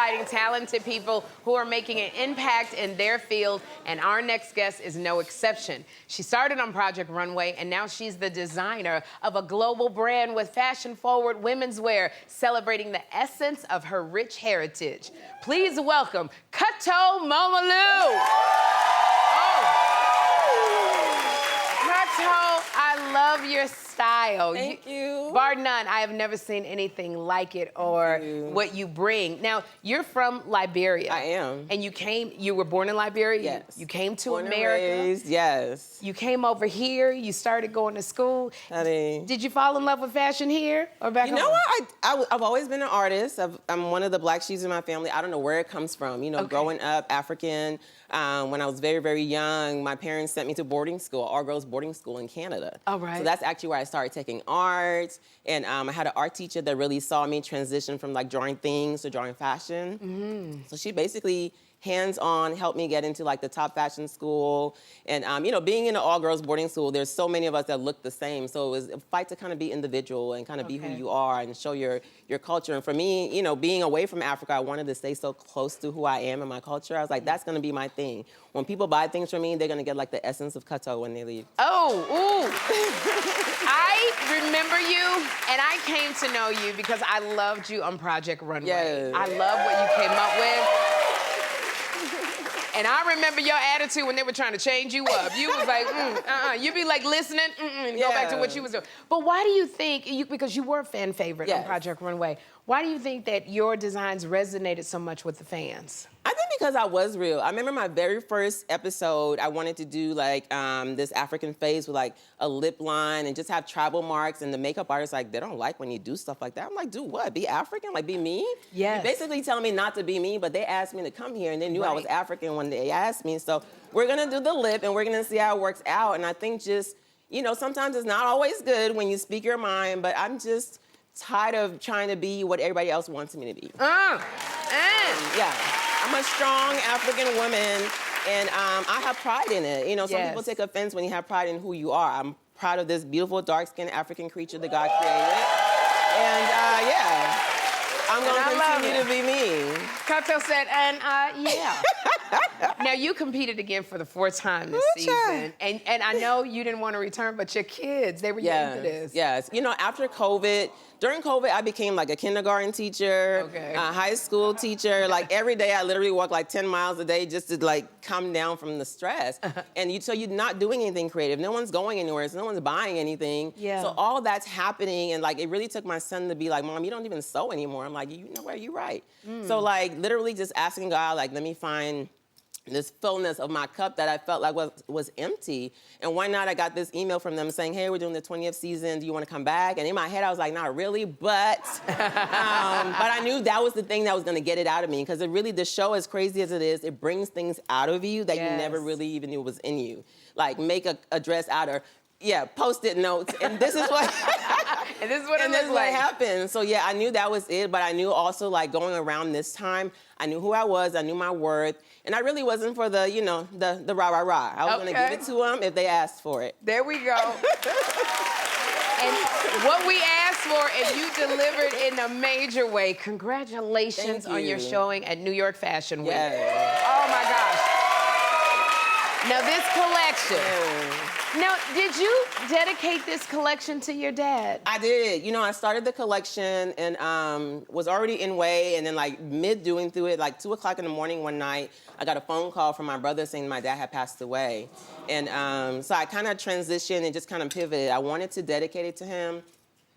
highlighting talented people who are making an impact in their field, and our next guest is no exception. She started on Project Runway, and now she's the designer of a global brand with fashion-forward women's wear, celebrating the essence of her rich heritage. Please welcome Korto Momolu. Koto, I love your style. Thank you. Bar none, I have never seen anything like it or what you bring. Now, you're from Liberia. I am. And you were born in Liberia? Yes. You came to Born America? And raised, yes. You came over here, you started going to school. Did you fall in love with fashion here or back home? You know what? I've always been an artist. I'm one of the black sheeps in my family. I don't know where it comes from. You know, growing up African, when I was very, very young, my parents sent me to boarding school, all-girls boarding school in Canada. All right. So that's actually where I started taking art. And I had an art teacher that really saw me transition from like drawing things to drawing fashion. So she basically hands-on helped me get into like the top fashion school. And you know, being in an all-girls boarding school, there's so many of us that look the same. So it was a fight to kind of be individual and kind of be who you are and show your culture. And for me, you know, being away from Africa, I wanted to stay so close to who I am and my culture. I was like, that's gonna be my thing. When people buy things from me, they're gonna get like the essence of Koto when they leave. Oh, ooh. I remember you, and I came to know you because I loved you on Project Runway. Yes. I love what you came up with. And I remember your attitude when they were trying to change you up. You was like, You'd be like listening, and go back to what you was doing. But why do you think, because you were a fan favorite on Project Runway, why do you think that your designs resonated so much with the fans? I think because I was real. I remember my very first episode, I wanted to do like this African face with like a lip line and just have tribal marks, and the makeup artist like, they don't like when you do stuff like that. I'm like, do what? Be African? Like be me? Yes. You're basically telling me not to be me, but they asked me to come here and they knew I was African when they asked me. So we're gonna do the lip and we're gonna see how it works out. And I think just, you know, sometimes it's not always good when you speak your mind, but I'm just tired of trying to be what everybody else wants me to be. Yeah. I'm a strong African woman, and I have pride in it. You know, some people take offense when you have pride in who you are. I'm proud of this beautiful, dark-skinned African creature that God created. And yeah, I'm gonna continue to be me. Koto said, and yeah. Now, you competed again for the 4th time this season. And I know you didn't want to return, but your kids, they were young for this. Yes, you know, after COVID, during COVID, I became like a kindergarten teacher, a high school teacher. Like every day, I literally walk like 10 miles a day just to like come down from the stress. And so you're not doing anything creative. No one's going anywhere, so no one's buying anything. So all that's happening, and like it really took my son to be like, Mom, you don't even sew anymore. I'm like, you know what, you're right. So like literally just asking God, like, let me find this fullness of my cup that I felt like was empty. And one night I got this email from them saying, hey, we're doing the 20th season. Do you want to come back? And in my head, I was like, not really, but I knew that was the thing that was going to get it out of me, because it really, the show, as crazy as it is, it brings things out of you that you never really even knew was in you. Like make a dress out of, Post-it notes, and this is what and this is what happened. So yeah, I knew that was it, but I knew also like going around this time, I knew who I was, I knew my worth, and I really wasn't for the, you know, the rah-rah-rah. I was gonna give it to them if they asked for it. There we go. And what we asked for, and you delivered in a major way. Congratulations on your showing at New York Fashion Week. Oh my gosh. Now this collection. Now, did you dedicate this collection to your dad? I did. You know, I started the collection and was already in way, and then like doing through it, like 2 o'clock in the morning one night, I got a phone call from my brother saying my dad had passed away. And so I kind of transitioned and just kind of pivoted. I wanted to dedicate it to him.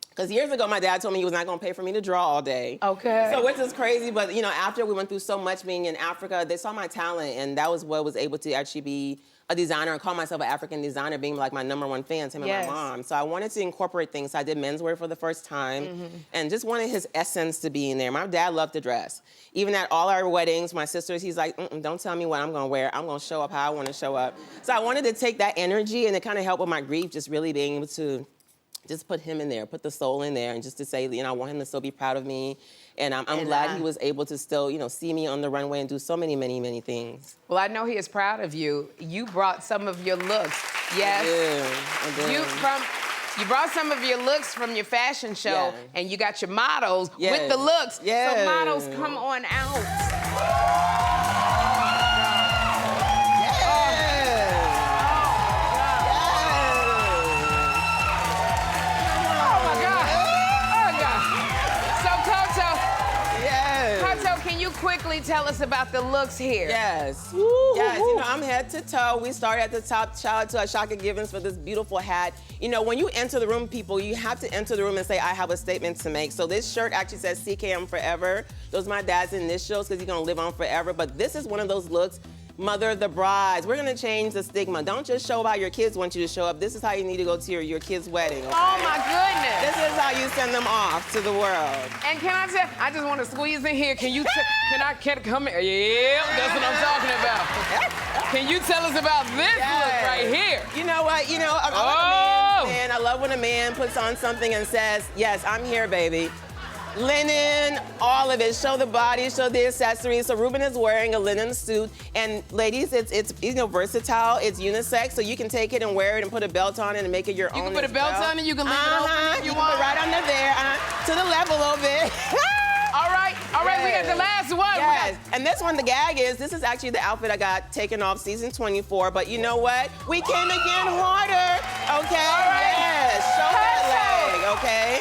Because years ago, my dad told me he was not going to pay for me to draw all day. So which is crazy, but you know, after we went through so much being in Africa, they saw my talent, and that was what was able to actually be a designer and call myself an African designer, being like my #1 fan, him and my mom. So I wanted to incorporate things. So I did menswear for the first time, and just wanted his essence to be in there. My dad loved to dress. Even at all our weddings, my sisters, he's like, don't tell me what I'm gonna wear. I'm gonna show up how I wanna show up. So I wanted to take that energy, and it kind of helped with my grief, just really being able to just put him in there, put the soul in there, and just to say, you know, I want him to still be proud of me. And I'm glad he was able to still, you know, see me on the runway and do so many, many, many things. Well, I know he is proud of you. You brought some of your looks. Yes. I did. You You brought some of your looks from your fashion show, Yeah. and you got your models with Yes. the looks. Yes. So models, come on out. Can you quickly tell us about the looks here? Yes. Woo-hoo-hoo. Yes, you know, I'm head to toe. We started at the top. Shout out to Ashaka Givens for this beautiful hat. You know, when you enter the room, people, you have to enter the room and say, I have a statement to make. So this shirt actually says CKM Forever. Those are my dad's initials because he's going to live on forever. But this is one of those looks, Mother of the Brides. We're going to change the stigma. Don't just show up how your kids want you to show up. This is how you need to go to your kid's wedding. Okay? Oh, my goodness. This is how you send them off to the world. And can I tell, I just want to squeeze in here. Can you, can I come here? Yeah, that's what I'm talking about. Can you tell us about this look right here? You know what? You know, I love when a man puts on something and says, yes, I'm here, baby. Linen, all of it. Show the body, show the accessories. So Ruben is wearing a linen suit. And ladies, it's you know, versatile. It's unisex, so you can take it and wear it and put a belt on it and make it your own. You can put a belt on it, you can leave it open if you can want. put right under there, to the level of it. All right, we got the last one. Yes, and this one, the gag is, this is actually the outfit I got taken off season 24, but you know what? We came again harder, okay? All right. Yes, show that leg, okay?